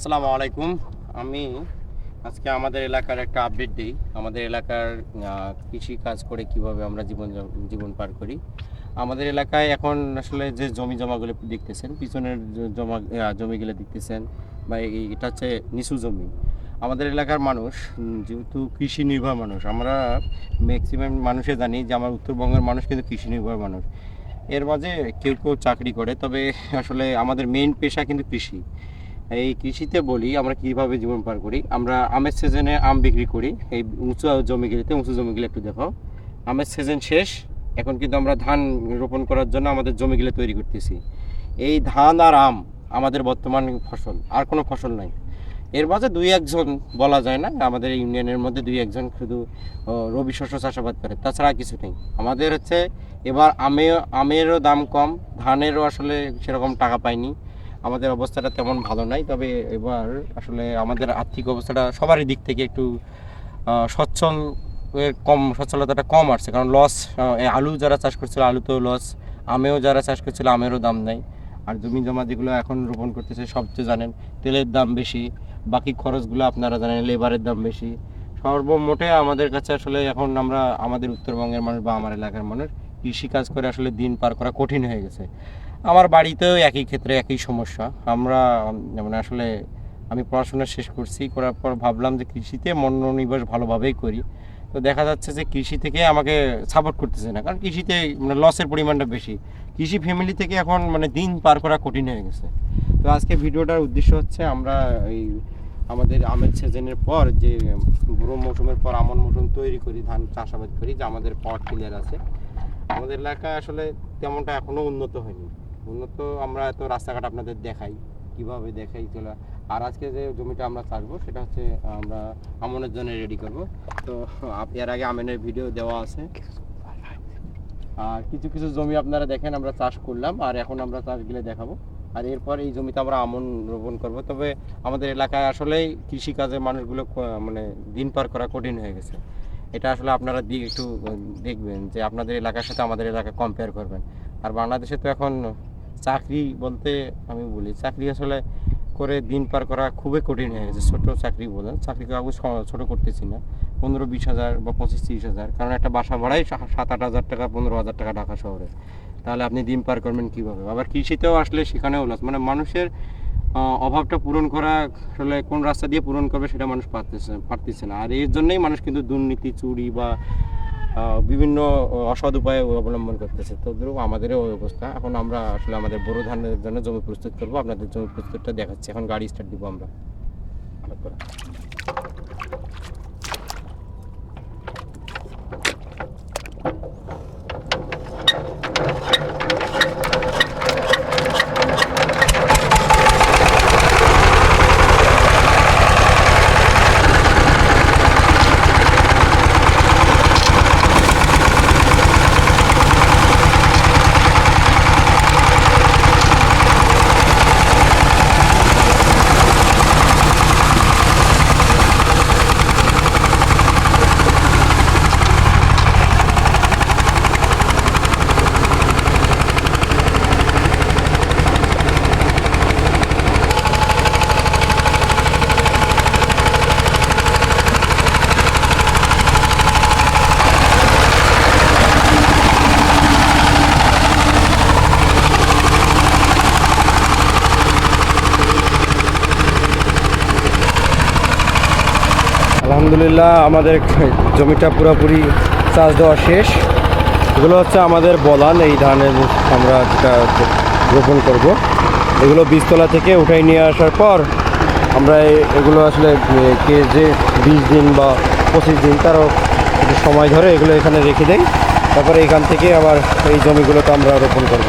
আসসালামু আলাইকুম। আমি আজকে আমাদের এলাকার একটা আপডেট দিই। আমাদের এলাকার কৃষি কাজ করে কিভাবে আমরা জীবন পার করি। আমাদের এলাকায় এখন আসলে যে জমি জমাগুলো দেখতেছেন, পিছনের জমিগুলো দেখতেছেন, বা এটা হচ্ছে নিচু জমি। আমাদের এলাকার মানুষ যেহেতু কৃষি নির্ভর মানুষ, আমরা ম্যাক্সিমাম মানুষে জানি যে আমার উত্তরবঙ্গের মানুষ কিন্তু কৃষি নির্ভর মানুষ। এর মাঝে কেউ কেউ চাকরি করে, তবে আসলে আমাদের মেইন পেশা কিন্তু কৃষি। এই কৃষিতে বলি আমরা কিভাবে জীবন পার করি। আমরা আমের সিজনে আম বিক্রি করি। এই উঁচু জমিগুলো একটু দেখাও। আমের সিজন শেষ, এখন কিন্তু আমরা ধান রোপণ করার জন্য আমাদের জমিগুলো তৈরি করতেছি। এই ধান আর আম আমাদের বর্তমান ফসল, আর কোনো ফসল নাই। এর মাঝে দুই একজন বলা যায় না, আমাদের ইউনিয়নের মধ্যে দুই একজন শুধু রবি শস্য চাষাবাদ করে, তাছাড়া কিছু নেই। আমাদের হচ্ছে এবার আমেরও দাম কম, ধানেরও আসলে সেরকম টাকা পাইনি। আমাদের অবস্থাটা তেমন ভালো নাই, তবে এবার আসলে আমাদের আর্থিক অবস্থাটা সবারই দিক থেকে একটু সচ্ছলতাটা কম আসছে, কারণ লস। আলু যারা চাষ করছিল আলুতেও লস, আমেও যারা চাষ করছিল আমেরও দাম নেই। আর জমি জমা যেগুলো এখন রোপণ করতেছে সবচেয়ে জানেন তেলের দাম বেশি, বাকি খরচগুলো আপনারা জানেন, লেবারের দাম বেশি। সর্বমোটে আমাদের কাছে আসলে এখন আমরা আমাদের উত্তরবঙ্গের মানুষ বা আমার এলাকার মানুষ কৃষিকাজ করে আসলে দিন পার করা কঠিন হয়ে গেছে। আমার বাড়িতেও একই ক্ষেত্রে একই সমস্যা। আমরা মানে আসলে আমি পড়াশোনা শেষ করছি, করার পর ভাবলাম যে কৃষিতে মনোনিবেশ ভালোভাবেই করি। তো দেখা যাচ্ছে যে কৃষি থেকে আমাকে সাপোর্ট করতেছে না, কারণ কৃষিতে মানে লসের পরিমাণটা বেশি। কৃষি ফ্যামিলি থেকে এখন মানে দিন পার করা কঠিন হয়ে গেছে। তো আজকে ভিডিওটার উদ্দেশ্য হচ্ছে আমরা এই আমাদের আমের সিজনের পর যে বুড়ো মৌসুমের পর আমন মৌসুম তৈরি করি, ধান চাষাবাদ করি, যে আমাদের পাওয়ার টিলার আছে। আমাদের এলাকায় আসলে তেমনটা এখনও উন্নত হয়নি। উন্নত আমরা এত রাস্তাঘাট আপনাদের দেখাই, কিভাবে দেখাই চলে। আর আজকে যে জমিটা আমরা চাষবো সেটা হচ্ছে আমরা আমনের জন্য রেডি করব। তো এর আগে আমের ভিডিও দেওয়া আছে। আর কিছু কিছু জমি আপনারা দেখেন আমরা চাষ করলাম, আর এখন আমরা চাষগুলো দেখাবো। আর এরপর এই জমিতে আমরা আমন রোপণ করব। তবে আমাদের এলাকায় আসলেই কৃষিকাজে মানুষগুলো মানে দিন পার করা কঠিন হয়ে গেছে। এটা আসলে আপনারা একটু দেখবেন যে আপনাদের এলাকার সাথে আমাদের এলাকা কম্পেয়ার করবেন। আর বাংলাদেশে তো এখন চাকরি বলতে আমি বলি, চাকরি আসলে করে দিন পার করা খুবই কঠিন হয়ে গেছে। ছোটো চাকরি বলেন, চাকরি কাগজ ছোটো করতেছি না, 15-20 হাজার বা 25-30 হাজার, কারণ একটা বাসা ভাড়াই 7-8 হাজার টাকা, 15 হাজার টাকা ঢাকা শহরে। তাহলে আপনি দিন পার করবেন কীভাবে? আবার কৃষিতেও আসলে সেখানেও লস, মানে মানুষের অভাবটা পূরণ করা আসলে কোন রাস্তা দিয়ে পূরণ করবে সেটা মানুষ পারতেছে না। আর এর জন্যই মানুষ কিন্তু দুর্নীতি, চুরি বা বিভিন্ন অসৎ উপায়ে অবলম্বন করতেছে। তো ধরুন আমাদেরও ওই অবস্থা। এখন আমরা আসলে আমাদের বোরো ধানের জন্য জমি প্রস্তুত করবো, আপনাদের জমি প্রস্তুতটা দেখাচ্ছি। এখন গাড়ি স্টার্ট দিব আমরা। আলহামদুলিল্লাহ আমাদের জমিটা পুরোপুরি চাষ দেওয়া শেষ। এগুলো হচ্ছে আমাদের বলান, এই ধানের আমরা যেটা রোপণ করব। এগুলো বীজতলা থেকে উঠাই নিয়ে আসার পর আমরা এগুলো আসলে যে 20 দিন বা 25 দিন তারও সময় ধরে এগুলো এখানে রেখে দেই। তারপরে এখান থেকে আবার এই জমিগুলোতে আমরা রোপণ করব।